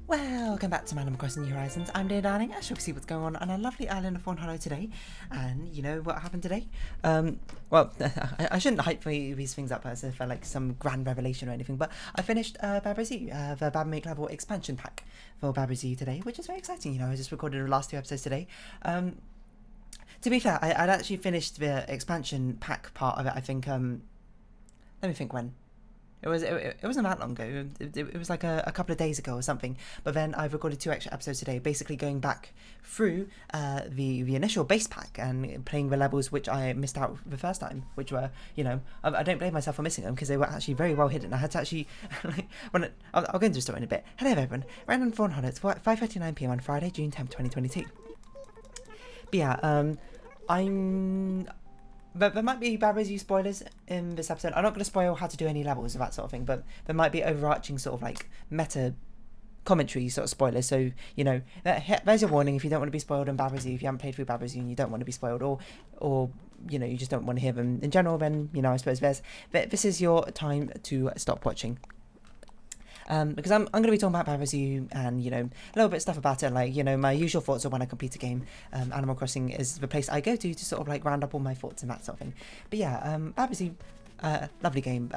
Welcome back to Animal Crossing New Horizons. I'm dear darling. As you can see what's going on our lovely island of Fawnhollow today. And you know what happened today? Well, I shouldn't hype these things up as if like some grand revelation or anything, but I finished Babrazu, the Bab Make Level expansion pack for Babrazu today, which is very exciting. You know, I just recorded the last 2 episodes today. To be fair, I'd actually finished the expansion pack part of it, I think, let me think when. It wasn't that long ago. It was like a couple of days ago or something. But then I've recorded 2 extra episodes today, basically going back through the initial base pack and playing the levels which I missed out the first time, which were, you know, I don't blame myself for missing them because they were actually very well hidden. I had to actually, I'll go into the story in a bit. Hello everyone, random Fawnhollow. It's 5:59 PM on Friday, June 10th, 2022. But yeah, But there might be Babrazu spoilers in this episode. I'm not going to spoil how to do any levels or that sort of thing, but there might be overarching sort of like meta commentary sort of spoilers. So, you know, there's your warning if you don't want to be spoiled in Babrazu, if you haven't played through Babrazu and you don't want to be spoiled, or you know, you just don't want to hear them in general, then, you know, I suppose this is your time to stop watching. Because I'm going to be talking about Babrazu and, you know, a little bit of stuff about it, like, you know, my usual thoughts of when I complete a game. Animal Crossing is the place I go to sort of like round up all my thoughts and that sort of thing. But yeah, Babrazu, lovely game.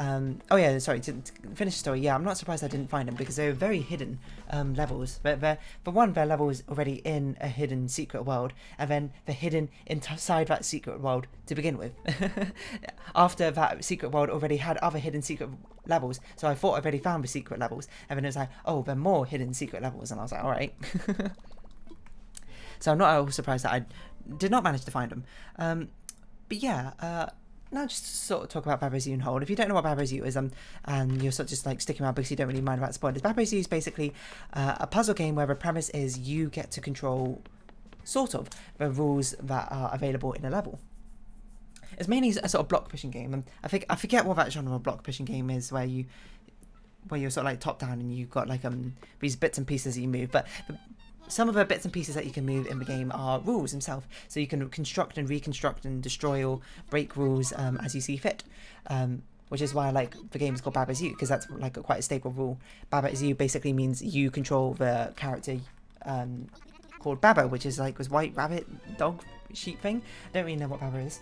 Oh yeah, sorry, to finish the story, yeah, I'm not surprised I didn't find them because they're very hidden levels. For one, their level is already in a hidden secret world, and then they're hidden inside that secret world to begin with. After that secret world already had other hidden secret levels, so I thought I've already found the secret levels, and then it was like, oh, there are more hidden secret levels, and I was like, alright. So I'm not at all surprised that I did not manage to find them. But yeah, now just to sort of talk about Babrazu and Hold. If you don't know what Babrazu is, and you're sort of just like sticking around because you don't really mind about spoilers, Babrazu is basically a puzzle game where the premise is you get to control, sort of, the rules that are available in a level. It's mainly a sort of block pushing game, and I forget what that genre of block pushing game is, where you're sort of like top down and you've got like these bits and pieces that you move, but some of the bits and pieces that you can move in the game are rules themselves, so you can construct and reconstruct and destroy or break rules as you see fit, which is why I like the game is called Babrazu, because that's like quite a stable rule. Babrazu basically means you control the character called Baba, which is like this white rabbit dog sheep thing. I don't really know what Baba is.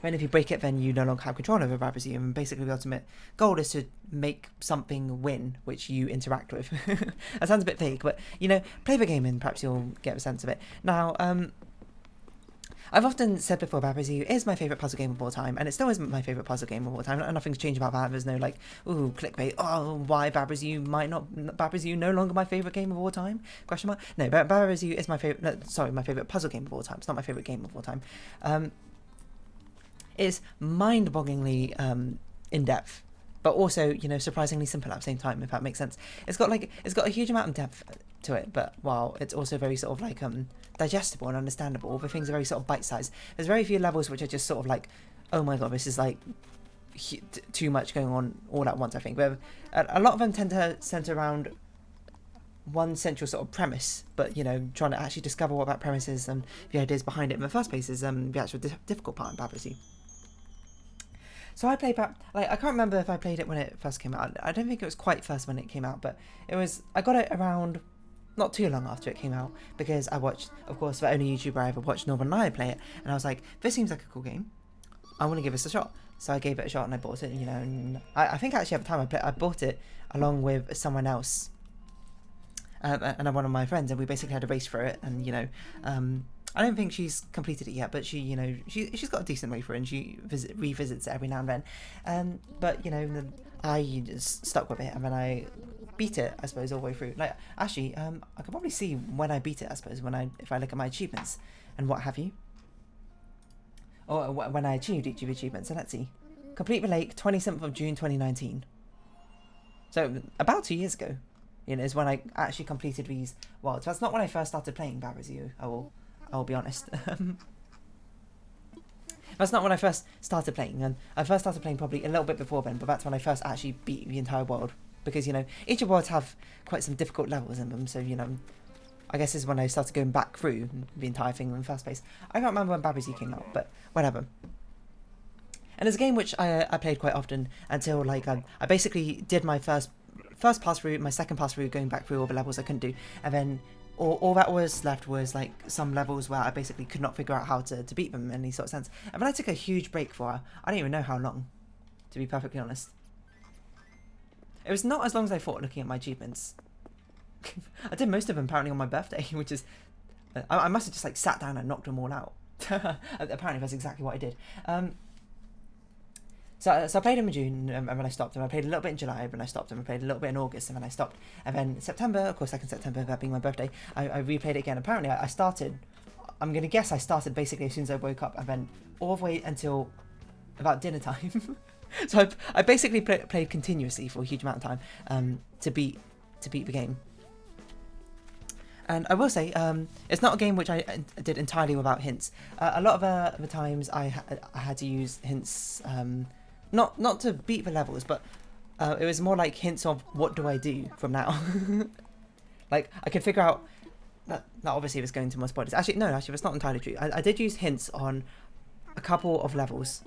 And if you break it, then you no longer have control over Babrazu, and basically the ultimate goal is to make something win, which you interact with. That sounds a bit vague, but, you know, play the game and perhaps you'll get a sense of it. Now, I've often said before, Babrazu is my favourite puzzle game of all time, and it still is my favourite puzzle game of all time. Nothing's changed about that. There's no like, ooh, clickbait, oh, why Babrazu no longer my favourite game of all time? Question mark? No, Babrazu is my favourite puzzle game of all time. It's not my favourite game of all time. Is mind-bogglingly in-depth, but also, you know, surprisingly simple at the same time, if that makes sense. It's got a huge amount of depth to it, but while it's also very sort of like digestible and understandable, the things are very sort of bite-sized. There's very few levels which are just sort of like, oh my god, this is like too much going on all at once, I think. But a lot of them tend to center around one central sort of premise, but, you know, trying to actually discover what that premise is and the ideas behind it in the first place is the actual difficult part in Babrazu. So I played I can't remember if I played it when it first came out. I don't think it was quite first when it came out, but I got it around not too long after it came out, because I watched, of course, the only YouTuber I ever watched, Northern Lion, play it, and I was like, this seems like a cool game. I want to give this a shot. So I gave it a shot and I bought it, you know, and I think actually at the time I bought it along with someone else, and one of my friends, and we basically had a race for it, and, you know, I don't think she's completed it yet, but she, you know, she's got a decent way for it, and she revisits it every now and then. But, you know, I just stuck with it, and then I beat it, I suppose, all the way through. Like, actually, I can probably see when I beat it, I suppose, if I look at my achievements and what have you, or when I achieved each of the achievements. So let's see, complete the lake, 27th of June 2019. So about 2 years ago, you know, is when I actually completed these worlds. That's not when I first started playing Babrazu. I will be honest. That's not when I first started playing, and I first started playing probably a little bit before then, but that's when I first actually beat the entire world, because, you know, each of the worlds have quite some difficult levels in them, so, you know, I guess this is when I started going back through the entire thing in the first place. I can't remember when Babrazu came out, but whatever. And it's a game which I played quite often until, like, I basically did my first first pass through, my second pass through, going back through all the levels I couldn't do, and then all that was left was like some levels where I basically could not figure out how to beat them in any sort of sense. And then I took a huge break for, I don't even know how long, to be perfectly honest. It was not as long as I thought looking at my achievements. I did most of them apparently on my birthday, which is, I must have just like sat down and knocked them all out. Apparently that's exactly what I did. So I played in June, and then I stopped, and I played a little bit in July, and then I stopped, and I played a little bit in August, and then I stopped. And then September, of course, 2nd September, that being my birthday, I replayed it again. Apparently I started, I'm going to guess I started basically as soon as I woke up, and then all the way until about dinner time. So I basically played continuously for a huge amount of time to beat the game. And I will say, it's not a game which I did entirely without hints. A lot of the times I had to use hints, not to beat the levels, but it was more like hints of what do I do from now. Like I could figure out that obviously was going to more spoilers. Actually, that's not entirely true. I did use hints on a couple of levels.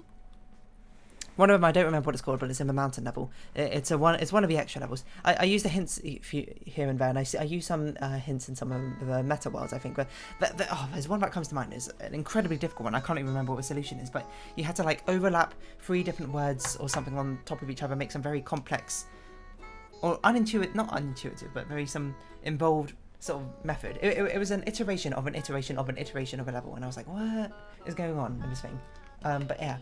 One of them I don't remember what it's called, but it's in the mountain level. It's one of the extra levels. I use the hints here and there, and I use some hints in some of the meta worlds, I think. But there's one that comes to mind. It's an incredibly difficult one. I can't even remember what the solution is, but you had to like overlap 3 different words or something on top of each other, make some very complex or not unintuitive, but very some involved sort of method. It was an iteration of an iteration of an iteration of a level, and I was like, what is going on in this thing? But yeah.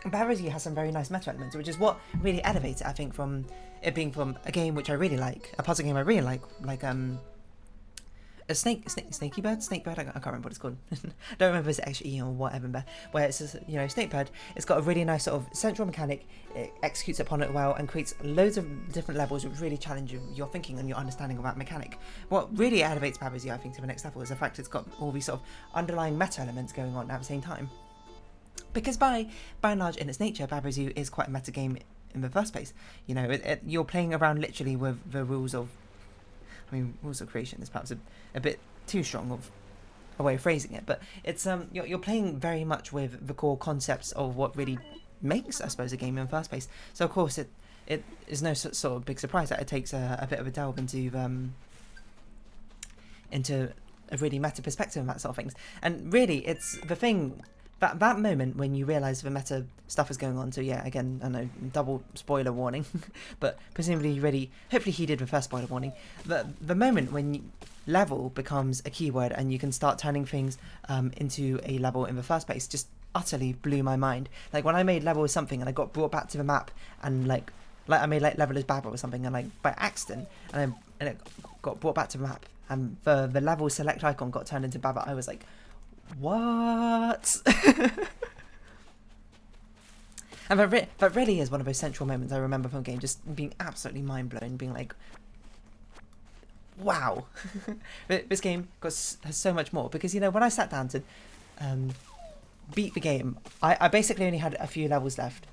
Bavaria has some very nice meta elements, which is what really elevates it, I think, from it being from a game which I really like, a puzzle game I really like a snaky bird, I can't remember what it's called. Don't remember if it's extra E or whatever, but where it's just, snake bird. It's got a really nice sort of central mechanic. It executes upon it well and creates loads of different levels which really challenge your thinking and your understanding of that mechanic. What really elevates Bavaria, I think, to the next level is the fact it's got all these sort of underlying meta elements going on at the same time. Because by and large, in its nature, Baba Zoo is quite a meta game in the first place. You're playing around literally with the rules of creation is perhaps a bit too strong of a way of phrasing it, but it's you're playing very much with the core concepts of what really makes, I suppose, a game in the first place. So of course it is no sort of big surprise that it takes a bit of a delve into a really meta perspective and that sort of things. And really, it's the thing. That moment when you realise the meta stuff is going on, so yeah, again, I know, double spoiler warning, but presumably you already, hopefully heeded the first spoiler warning, the moment when level becomes a keyword and you can start turning things into a level in the first place just utterly blew my mind. Like when I made level as something and I got brought back to the map and like I made like level as Baba or something and like by accident and it got brought back to the map and the level select icon got turned into Baba, I was like, what? And that really is one of those central moments I remember from the game, just being absolutely mind-blown, being like, wow. This game has so much more, because when I sat down to beat the game, I basically only had a few levels left,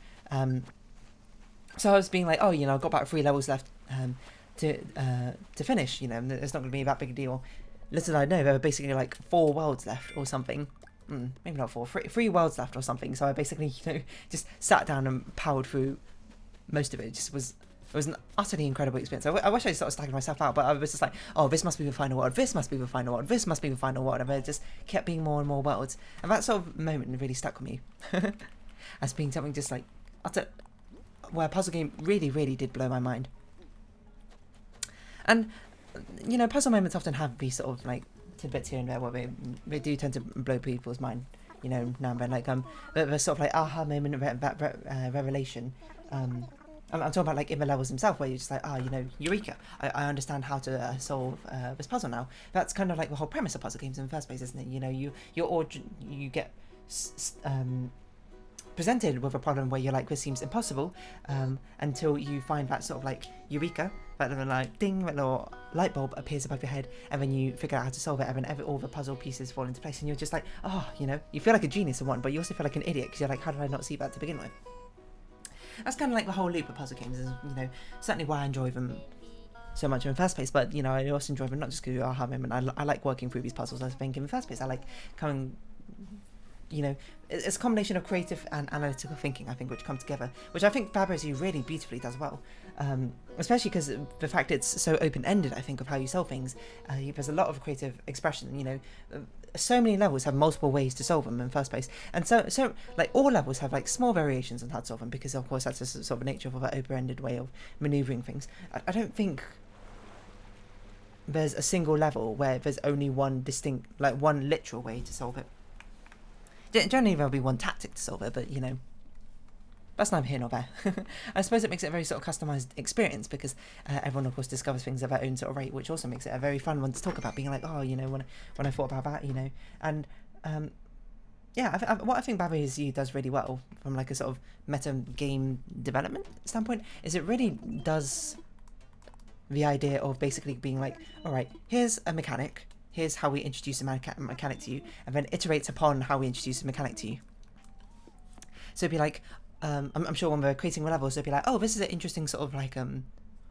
so I was being like, I've got about 3 levels left to finish, it's not going to be that big a deal. Little did I know, there were basically like 4 worlds left or something. Maybe not 4, 3 worlds left or something. So I basically, just sat down and powered through most of it. It was an utterly incredible experience. I wish I sort of staggered myself out, but I was just like, this must be the final world, this must be the final world, this must be the final world. And it just kept being more and more worlds. And that sort of moment really stuck with me as being something just like where a puzzle game really, really did blow my mind. And puzzle moments often have these sort of like tidbits here and there where they do tend to blow people's mind, now and then, like the sort of like aha moment of revelation. I'm talking about like in the levels themselves where you're just like, eureka, I understand how to solve this puzzle now. That's kind of like the whole premise of puzzle games in the first place, isn't it? You get presented with a problem where you're like, this seems impossible, until you find that sort of like eureka, that little like ding, that little light bulb appears above your head, and then you figure out how to solve it, and then all the puzzle pieces fall into place, and you're just like, you feel like a genius in one, but you also feel like an idiot because you're like, how did I not see that to begin with? That's kind of like the whole loop of puzzle games, is certainly why I enjoy them so much in the first place. But I also enjoy them not just because aha moment. I like working through these puzzles. I think in the first place I like coming you know, it's a combination of creative and analytical thinking, I think, which come together, which I think Bad Bros U really beautifully does well. Especially because the fact it's so open-ended, I think, of how you solve things. There's a lot of creative expression, you know. So many levels have multiple ways to solve them in the first place, and so like all levels have like small variations on how to solve them, because of course that's just sort of the nature of an open-ended way of maneuvering things. I don't think there's a single level where there's only one distinct, like one literal way to solve it. Generally there'll be one tactic to solve it, but you know, that's neither here nor there. I suppose it makes it a very sort of customized experience, because everyone of course discovers things at their own sort of rate, which also makes it a very fun one to talk about, being like, oh, you know, when I thought about that, you know. And yeah, what I think Bad Bros U does really well from like a sort of meta game development standpoint is it really does the idea of basically being like, all right, here's a mechanic, here's how we introduce a mechanic to you, and then iterates upon how we introduce a mechanic to you. So it'd be like, I'm sure when we're creating levels, they'd be like, oh, this is an interesting sort of like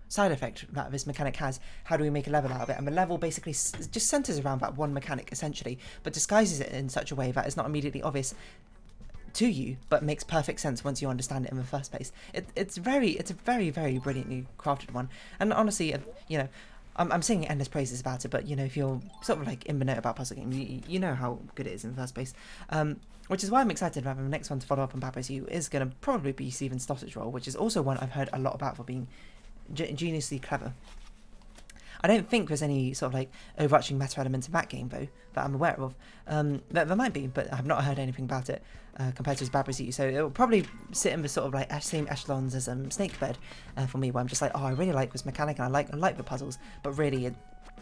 side effect that this mechanic has. How do we make a level out of it? And the level basically just centers around that one mechanic, essentially, but disguises it in such a way that it's not immediately obvious to you, but makes perfect sense once you understand it in the first place. It's a very, very brilliantly crafted one. And honestly, you know, I'm singing endless praises about it, but you know, if you're sort of like in the know about puzzle games, you know how good it is in the first place. Which is why I'm excited about the next one to follow up on Bad Bros U is going to probably be Steven's Sausage Roll, which is also one I've heard a lot about for being geniusly clever. I don't think there's any sort of like overarching meta elements in that game though that I'm aware of. There might be, but I've not heard anything about it compared to his Bad Bros U. So it'll probably sit in the sort of like same echelons as Snakebed for me, where I'm just like, oh, I really like this mechanic and I like the puzzles, but really it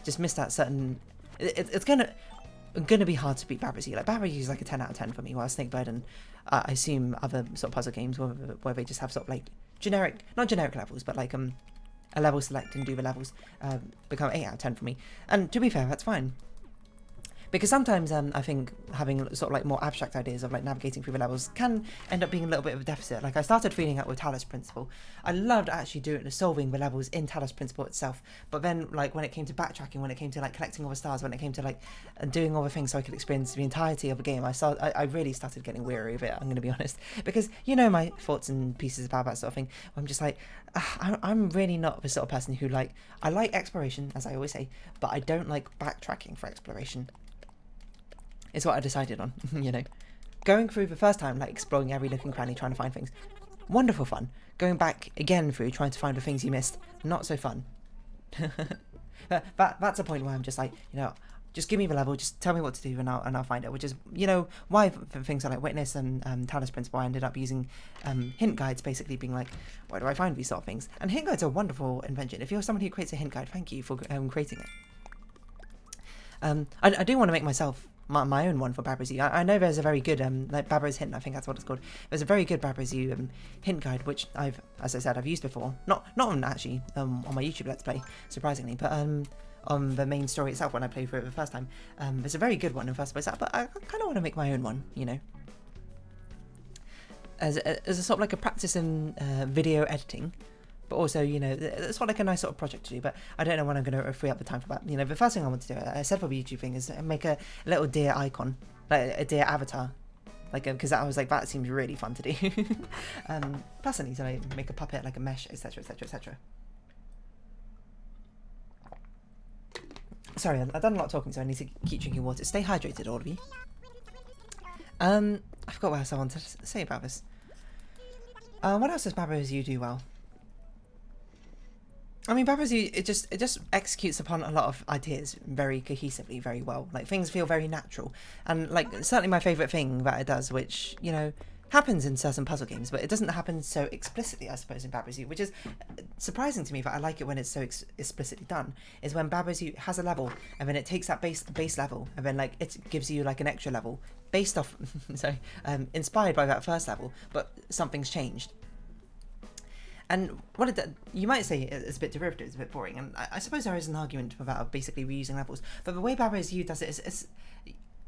just missed that certain. It's gonna be hard to beat Bad Bros U. Like Bad Bros U is like a 10 out of 10 for me, while Snakebed and I assume other sort of puzzle games where they just have sort of like not generic levels, but like a level select and do the levels become 8 out of 10 for me. And to be fair, that's fine. Because sometimes I think having sort of like more abstract ideas of like navigating through the levels can end up being a little bit of a deficit. Like I started feeling out with Talos Principle. I loved actually solving the levels in Talos Principle itself. But then like when it came to backtracking, when it came to like collecting all the stars, when it came to like doing all the things so I could experience the entirety of the game, I really started getting weary of it, I'm going to be honest. Because you know my thoughts and pieces about that sort of thing. I'm just like, I'm really not the sort of person who like, I like exploration, as I always say, but I don't like backtracking for exploration. Is what I decided on, you know. Going through the first time, like exploring every nook and cranny, trying to find things, wonderful fun. Going back again through, trying to find the things you missed, not so fun. That's a point where I'm just like, you know, just give me the level, just tell me what to do, and I'll find it. Which is, you know, why for things like Witness and Talos Principle, I ended up using hint guides, basically being like, where do I find these sort of things? And hint guides are a wonderful invention. If you're somebody who creates a hint guide, thank you for creating it. I do want to make myself my own one for Bad Bros U. I know there's a very good like Bad Bros Hint, I think that's what it's called. There's a very good Bad Bros U hint guide, which as I said, I've used before. Not on actually on my YouTube Let's Play, surprisingly, but on the main story itself when I played through it the first time. There's a very good one in first place, but I kind of want to make my own one, you know, as a sort of like a practice in video editing. But also, you know, it's like a nice sort of project to do, but I don't know when I'm going to free up the time for that. You know, the first thing I want to do, I said for the YouTube thing, is make a little deer icon, like a deer avatar. Like, because I was like, that seems really fun to do. Plus I need to like, make a puppet, like a mesh, etc, etc, etc. Sorry, I've done a lot of talking, so I need to keep drinking water. Stay hydrated, all of you. I forgot what else I wanted to say about this. What else does Bad Bros U do well? I mean, Bad Bros U, it just executes upon a lot of ideas very cohesively, very well. Like, things feel very natural. And, like, certainly my favourite thing that it does, which, you know, happens in certain puzzle games, but it doesn't happen so explicitly, I suppose, in Bad Bros U, which is surprising to me, but I like it when it's so explicitly done, is when Bad Bros U has a level, and then it takes that base level, and then, like, it gives you, like, an extra level, based off, inspired by that first level, but something's changed. And what you might say it's a bit derivative, it's a bit boring, and I suppose there is an argument about basically reusing levels, but the way Bad Bros U does it is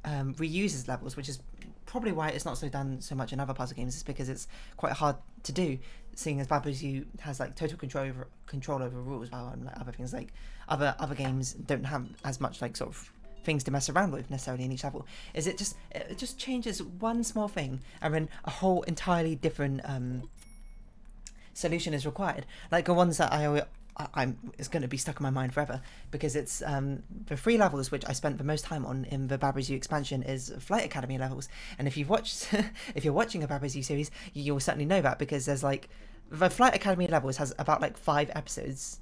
reuses levels, which is probably why it's not so done so much in other puzzle games, is because it's quite hard to do, seeing as Bad Bros U has like total control over rules, while like other things like other games don't have as much like sort of things to mess around with necessarily in each level. Is it just changes one small thing, and then a whole entirely different solution is required. Like the ones that it's going to be stuck in my mind forever, because it's the 3 levels which I spent the most time on in the Babbers U expansion is Flight Academy levels. And if you're watching a Babbers U series, you'll certainly know that, because there's like the Flight Academy levels has about like 5 episodes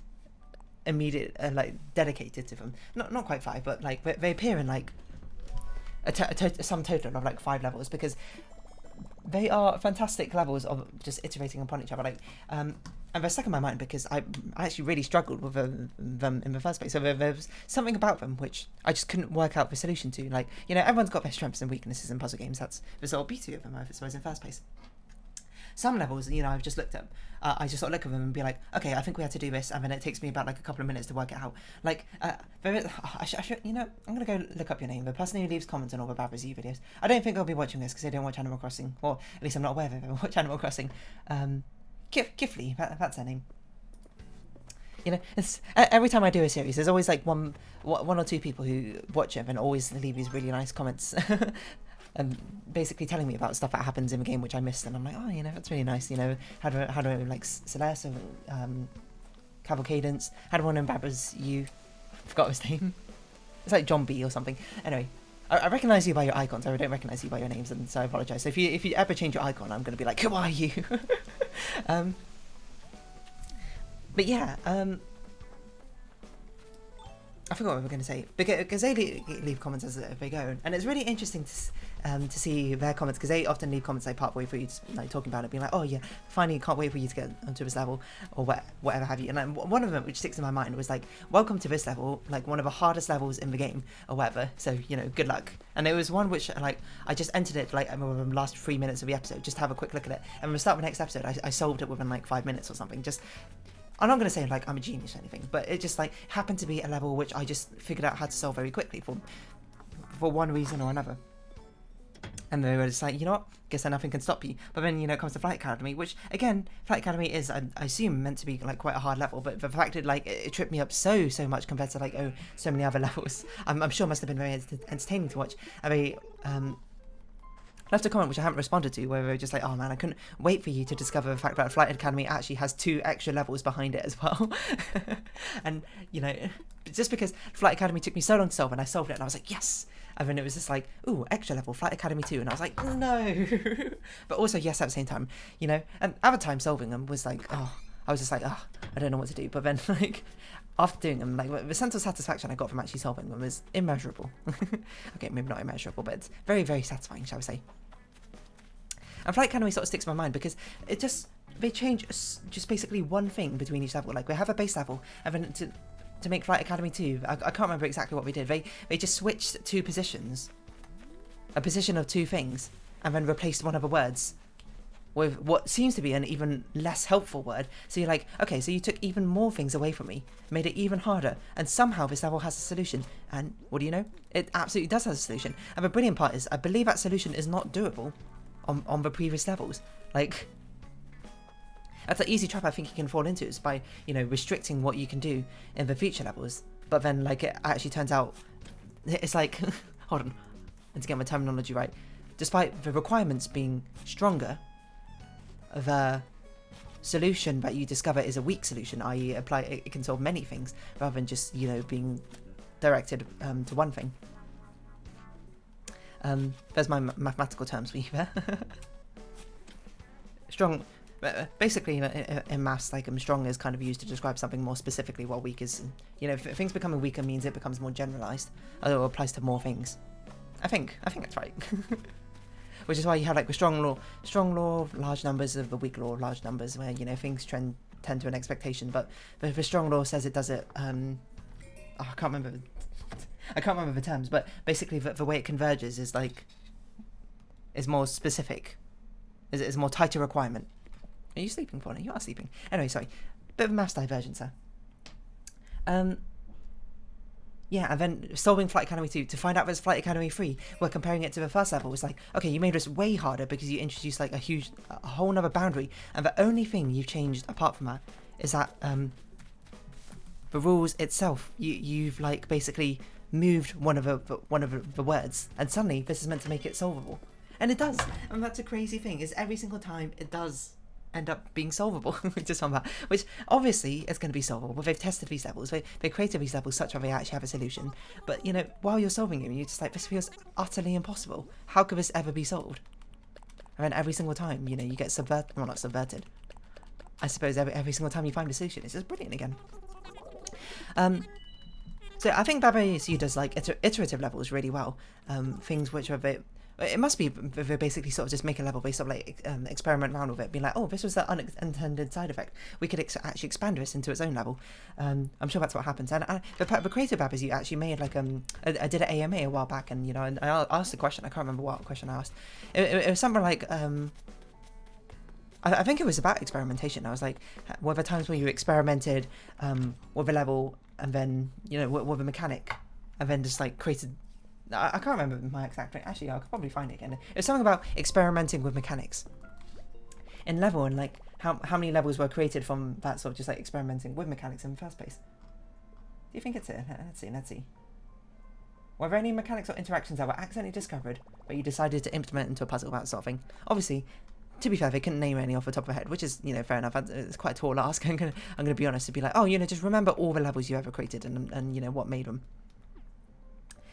immediate like dedicated to them. Not quite 5, but like they appear in like a sum total of like 5 levels, because they are fantastic levels of just iterating upon each other. Like and they're stuck in my mind because I actually really struggled with them in the first place. So there's something about them which I just couldn't work out the solution to. Like, you know, everyone's got their strengths and weaknesses in puzzle games. That's the sort of beauty of them, I suppose, in the first place. Some levels, you know, I've just looked at, I just sort of look at them and be like, okay, I think we had to do this, and then it takes me about like a couple of minutes to work it out. Like, I should, you know, I'm going to go look up your name, the person who leaves comments on all the Babbers U videos. I don't think I'll be watching this because I don't watch Animal Crossing, or at least I'm not aware of it, I watch Animal Crossing. Kifley, that's her name. You know, it's every time I do a series, there's always like one or two people who watch it and always leave these really nice comments. And basically telling me about stuff that happens in the game which I missed, and I'm like, oh, you know, that's really nice. You know, how do like Celeste or Cavalcadence, had one in Babbers U, forgot his name. It's like John B or something. Anyway, I recognise you by your icons. I don't recognise you by your names, and so I apologise. So if you ever change your icon, I'm going to be like, who are you? But yeah, I forgot what we were going to say, because they leave comments as they go, and it's really interesting to see their comments, because they often leave comments like partway through, just like talking about it, being like, oh yeah, finally can't wait for you to get onto this level, or whatever have you. And like, one of them which sticks in my mind was like, welcome to this level, like one of the hardest levels in the game, or whatever, so, you know, good luck. And it was one which, like, I just entered it like in the last 3 minutes of the episode, just to have a quick look at it, and when we start the next episode, I solved it within like 5 minutes or something. Just, I'm not going to say like I'm a genius or anything, but it just like happened to be a level which I just figured out how to solve very quickly for one reason or another. And they were just like, you know what, guess that nothing can stop you. But then, you know, it comes to Flight Academy, which again, Flight Academy is, I assume, meant to be like quite a hard level, but the fact that like it tripped me up so much compared to like so many other levels, I'm sure must have been very entertaining to watch. I mean, left a comment which I haven't responded to, where we were just like, oh man, I couldn't wait for you to discover the fact that Flight Academy actually has 2 extra levels behind it as well. And, you know, just because Flight Academy took me so long to solve, and I solved it, and I was like, yes! And then it was just like, ooh, extra level, Flight Academy 2, and I was like, no! But also, yes, at the same time, you know, and other time solving them was like, oh, I was just like, oh, I don't know what to do. But then, like, after doing them, like, the sense of satisfaction I got from actually solving them was immeasurable. Okay, maybe not immeasurable, but it's very, very satisfying, shall we say. And Flight Academy sort of sticks in my mind because they change just basically one thing between each level. Like, we have a base level, and then to make Flight Academy 2, I can't remember exactly what we did. They just switched 2 positions, a position of 2 things, and then replaced one of the words with what seems to be an even less helpful word. So you're like, okay, so you took even more things away from me, made it even harder, and somehow this level has a solution. And what do you know? It absolutely does have a solution. And the brilliant part is, I believe that solution is not doable on the previous levels. Like, that's an easy trap I think you can fall into, is by, you know, restricting what you can do in the future levels. But then, like, it actually turns out, it's like, hold on, and to get my terminology right, despite the requirements being stronger, the solution that you discover is a weak solution, i.e. it can solve many things, rather than just, you know, being directed to one thing. There's my mathematical terms for you there. Strong, basically, in maths, like, strong is kind of used to describe something more specifically, while weak is, you know, if things becoming weaker means it becomes more generalized, although it applies to more things. I think that's right. Which is why you have like the strong law of large numbers, of the weak law of large numbers, where, you know, things tend to an expectation, but the strong law says it does it. I can't remember the terms, but basically the way it converges is like, is more specific, is more tighter requirement. Are you sleeping, Fawnhallow? You are sleeping. Anyway, sorry, bit of a maths divergence there. Yeah, and then solving Flight Academy 2 to find out there's Flight Academy 3, where comparing it to the first level was like, okay, you made this way harder because you introduced like a whole nother boundary, and the only thing you've changed apart from that is that the rules itself, you've like basically moved one of the words, and suddenly this is meant to make it solvable, and it does. And that's a crazy thing, is every single time it does end up being solvable, which obviously is going to be solvable. They've tested these levels, they created these levels such that they actually have a solution. But you know, while you're solving it, you're just like, this feels utterly impossible. How could this ever be solved? And then every single time, you know, you get not subverted. I suppose every single time you find a solution, it's just brilliant again. So I think Babazu does like iterative levels really well. Things which are a bit. It must be they basically sort of just make a level based on like experiment around with it, being like, oh, this was the unintended side effect. We could actually expand this into its own level. I'm sure that's what happens. And the creative Babazu actually made like I did an AMA a while back, and you know, and I asked a question. I can't remember what question I asked. It was something like I think it was about experimentation. I was like, were there times where you experimented with a level and then, you know, with a mechanic, and then just like created. I can't remember my exact thing. Actually, I could probably find it again. It's something about experimenting with mechanics in level, and like how many levels were created from that sort of just like experimenting with mechanics in the first place. Do you think it's it? Let's see. Were there any mechanics or interactions that were accidentally discovered, but you decided to implement into a puzzle, that sort of thing? Obviously, to be fair, they couldn't name any off the top of their head, which is, you know, fair enough. It's quite a tall ask. I'm gonna be honest, to be like, oh, you know, just remember all the levels you ever created and you know what made them.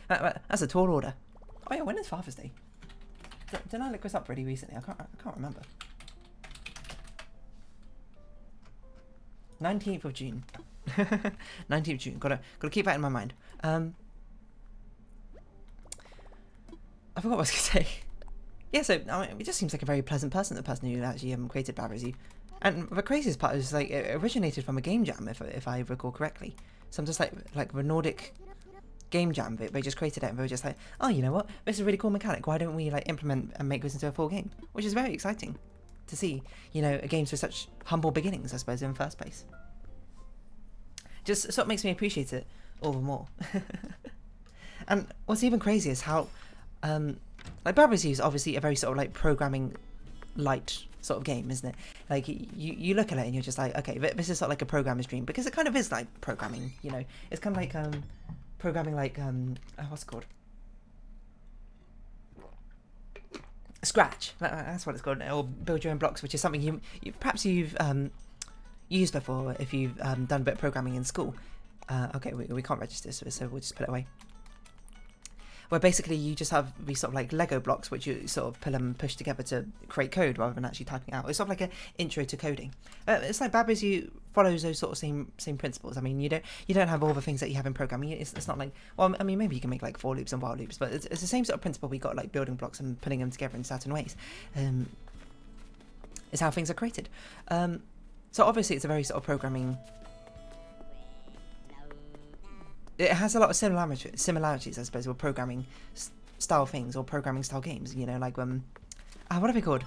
That's a tall order. Oh yeah, when is Father's Day? Didn't I look this up really recently? I can't remember. 19th of June. 19th of June. Gotta keep that in my mind. I forgot what I was gonna say. Yeah, so I mean, it just seems like a very pleasant person, the person who actually created Babazu. And the craziest part is like it originated from a game jam, if I recall correctly. So I'm just like the Nordic game jam, they just created it, and they were just like, oh, you know what, this is a really cool mechanic, why don't we like implement and make this into a full game? Which is very exciting to see, you know, games with such humble beginnings, I suppose, in the first place. Just sort of makes me appreciate it all the more. And what's even crazier is how like Babazu is obviously a very sort of like programming light sort of game, isn't it? Like you look at it and you're just like, okay, this is sort of like a programmer's dream, because it kind of is like programming, you know. It's kind of like programming like what's it called? Scratch. That's what it's called. Or build your own blocks, which is something you perhaps you've used before if you've done a bit of programming in school. Okay, we can't register, so we'll just put it away. Where basically you just have these sort of like Lego blocks which you sort of pull and push together to create code rather than actually typing it out. It's sort of like an intro to coding. It's like Babazu follows those sort of same principles. I mean, you don't have all the things that you have in programming. It's not like, well, I mean, maybe you can make like for loops and while loops, but it's the same sort of principle we got, like building blocks and putting them together in certain ways. Is how things are created. So obviously it's a very sort of programming. It has a lot of similarities, I suppose, with programming style things or programming style games. You know, like what are they called?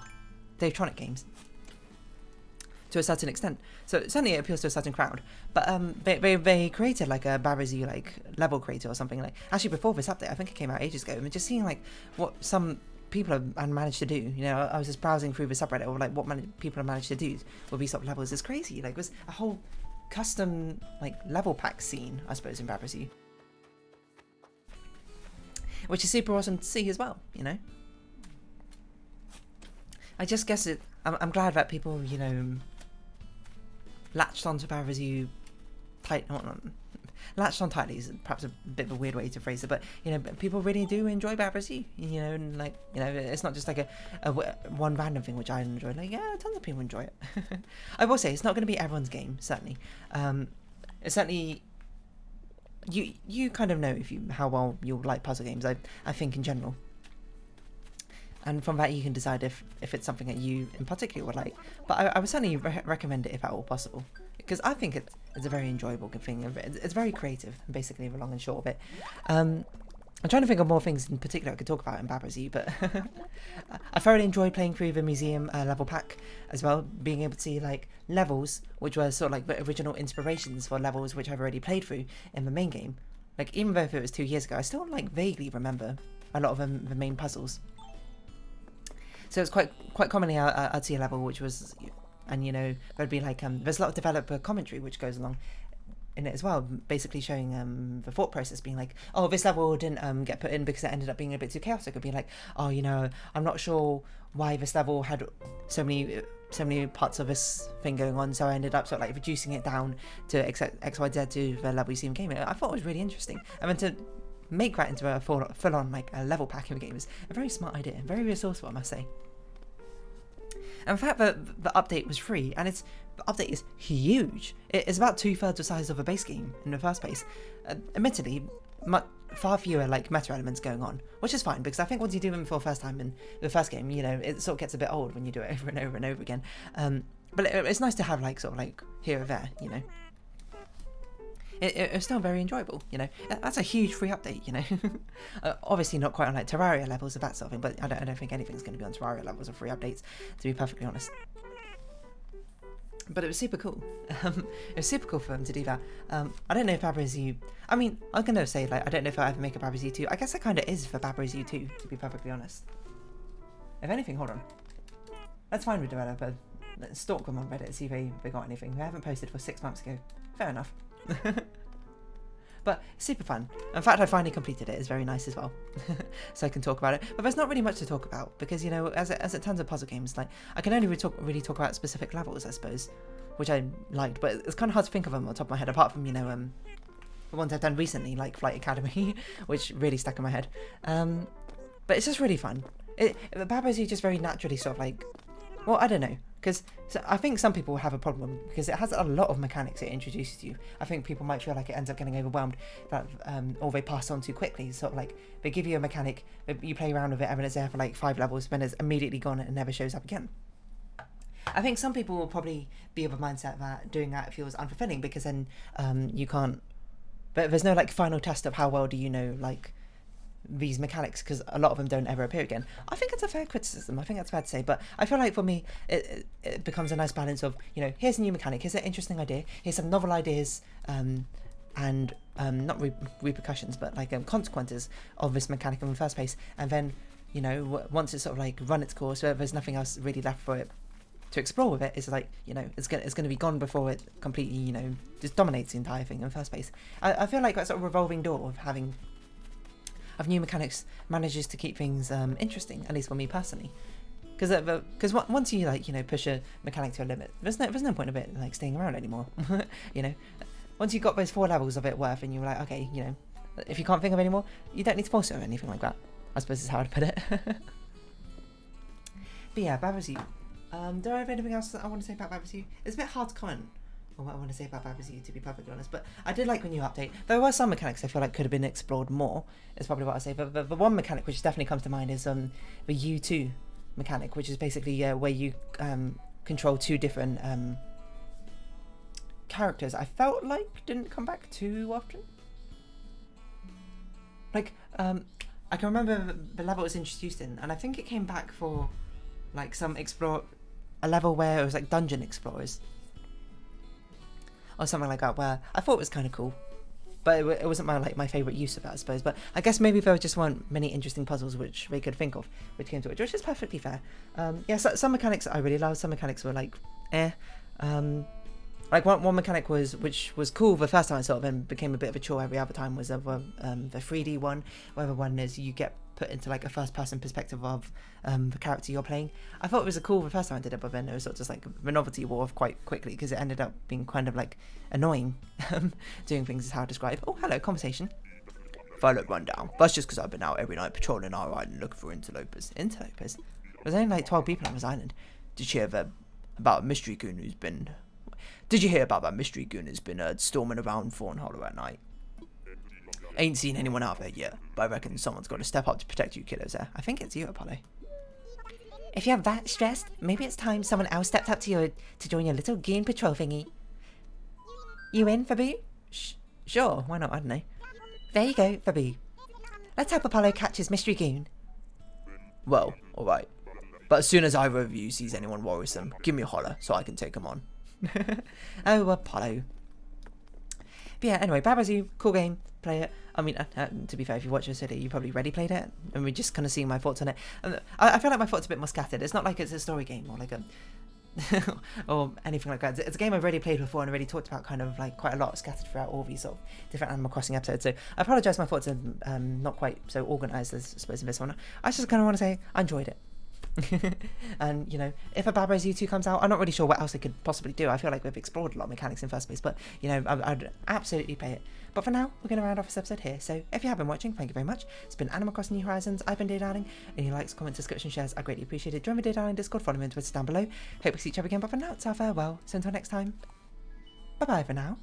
Davetronic games. To a certain extent. So certainly it appeals to a certain crowd. But they created like a Babazu like level creator or something. Like actually before this update, I think it came out ages ago. And just seeing like what some people have managed to do. You know, I was just browsing through the subreddit of like what people have managed to do with these sort of levels. It's crazy. Like it was a whole custom like level pack scene, I suppose, in Babazu, which is super awesome to see as well. You know, I just guess I'm glad that people, you know, latched onto Babazu latched on tightly is perhaps a bit of a weird way to phrase it, but you know, people really do enjoy Babazu. You know, and like, you know, it's not just like a one random thing which I enjoy. Like, yeah, tons of people enjoy it. I will say it's not going to be everyone's game, certainly. It's certainly you kind of know how well you'll like puzzle games. I think in general. And from that you can decide if it's something that you in particular would like. But I would certainly recommend it if at all possible, because I think it's a very enjoyable thing. It's very creative, basically, the long and short of it. I'm trying to think of more things in particular I could talk about in Babazu, but I thoroughly enjoyed playing through the museum level pack as well, being able to see like levels which were sort of like the original inspirations for levels which I've already played through in the main game. Like, even though if it was 2 years ago, I still like vaguely remember a lot of the main puzzles. So it's quite commonly I'd see a level which was, and you know, there'd be like there's a lot of developer commentary which goes along in it as well, basically showing the thought process, being like, oh, this level didn't get put in because it ended up being a bit too chaotic. It could be like, oh, you know, I'm not sure why this level had so many parts of this thing going on, so I ended up sort of like reducing it down to X, Y, Z to the level you see in the game. I thought it was really interesting. And then to make that into a full-on like a level pack in the game is a very smart idea, and very resourceful, I must say. And the fact that the update was free, and the update is huge. It's about 2/3 the size of a base game in the first place. Admittedly, far fewer like meta elements going on, which is fine, because I think once you do them for the first time in the first game, you know, it sort of gets a bit old when you do it over and over and over again. But it's nice to have like sort of like here or there, you know. It's still very enjoyable, you know. That's a huge free update, you know. Obviously not quite on like Terraria levels of that sort of thing, but I don't think anything's going to be on Terraria levels of free updates, to be perfectly honest. But it was super cool. It was super cool for them to do that. I don't know if Baba Is You... I mean, I was going to say, like, I don't know if I'll ever make a Baba Is You 2. I guess it kind of is for Baba Is You 2, to be perfectly honest. If anything, hold on. Let's find the developer. Let's stalk them on Reddit, see if they got anything. They haven't posted for 6 months ago. Fair enough. But super fun. In fact, I finally completed it. It's very nice as well. So I can talk about it. But there's not really much to talk about, because, you know, as it turns to puzzle games, like, I can only really talk about specific levels, I suppose, which I liked. But it's kind of hard to think of them on the top of my head, apart from, you know, the ones I've done recently, like Flight Academy, which really stuck in my head. But it's just really fun. Baba Is You just very naturally sort of like, well, I don't know, because I think some people have a problem because it has a lot of mechanics it introduces you. I think people might feel like it ends up getting overwhelmed, that or they pass on too quickly. Sort of like they give you a mechanic, you play around with it, and then it's there for like 5 levels, then it's immediately gone and never shows up again. I think some people will probably be of a mindset that doing that feels unfulfilling, because then you can't. But there's no like final test of how well do you know like these mechanics, because a lot of them don't ever appear again. I think it's a fair criticism. I think that's fair to say, but I feel like for me it becomes a nice balance of, you know, here's a new mechanic, here's an interesting idea, here's some novel ideas, and not repercussions, but like consequences of this mechanic in the first place. And then, you know, once it's sort of like run its course, where there's nothing else really left for it to explore with it, it's like, you know, it's gonna be gone before it completely, you know, just dominates the entire thing in the first place. I feel like that sort of revolving door of new mechanics manages to keep things interesting, at least for me personally. Because once you like, you know, push a mechanic to a limit, there's no point of it like staying around anymore. You know, once you've got those 4 levels of it worth, and you're like, okay, you know, if you can't think of any more, you don't need to force it or anything like that, I suppose is how I'd put it. But yeah, Baba Is You. Do I have anything else that I want to say about Baba Is You? It's a bit hard to comment on what I want to say about Baba Is You, to be perfectly honest, but I did like the new update. There were some mechanics I feel like could have been explored more, is probably what I say, but the one mechanic which definitely comes to mind is the U2 mechanic, which is basically where you control 2 different characters. I felt like didn't come back too often. Like, I can remember the level it was introduced in, and I think it came back for like a level where it was like dungeon explorers or something like that, where I thought it was kind of cool, but it wasn't my favourite use of it, I suppose. But I guess maybe there just weren't many interesting puzzles which they could think of which came to it, which is perfectly fair. Yeah, so, some mechanics I really loved, some mechanics were like, like one mechanic which was cool the first time I saw it, then became a bit of a chore every other time, was the 3D one, where the one is you get put into like a first-person perspective of the character you're playing. I thought it was cool the first time I did it, but then it was sort of just like the novelty wore off quite quickly, because it ended up being kind of like annoying. Doing things is how I describe. Oh, hello, conversation. If I look run down, that's just because I've been out every night patrolling our island looking for interlopers. Interlopers? There's only like 12 people on this island. Did you hear about a mystery goon who's been... Did you hear about that mystery goon who's been storming around Fawnhollow at night? Ain't seen anyone out there yet, but I reckon someone's got to step up to protect you kiddos there. I think it's you, Apollo. If you're that stressed, maybe it's time someone else stepped up to join your little goon patrol thingy. You in, Fabu? Sure, why not? I don't know. There you go, Fabu. Let's hope Apollo catches mystery goon. Well, alright. But as soon as either of you sees anyone worrisome, give me a holler so I can take them on. Oh, Apollo. But yeah, anyway, Baba Is You, cool game, play it. I mean, to be fair, if you watch this video, you probably already played it, and we're just kind of seeing my thoughts on it. And I feel like my thoughts are a bit more scattered. It's not like it's a story game or like or anything like that. It's a game I've already played before and already talked about kind of like quite a lot, scattered throughout all these sort of different Animal Crossing episodes. So I apologise, my thoughts are not quite so organised as I suppose in this one. I just kind of want to say I enjoyed it. And, you know, if a Bad Bros U2 comes out, I'm not really sure what else they could possibly do. I feel like we've explored a lot of mechanics in first place, but, you know, I'd absolutely play it. But for now, we're going to round off this episode here. So if you have been watching, thank you very much. It's been Animal Crossing New Horizons. I've been Deardarling. Any likes, comments, subscription, shares are greatly appreciated. Join the Deardarling Discord, follow me on Twitter down below. Hope we see each other again, but for now, it's our farewell. So until next time, bye-bye for now.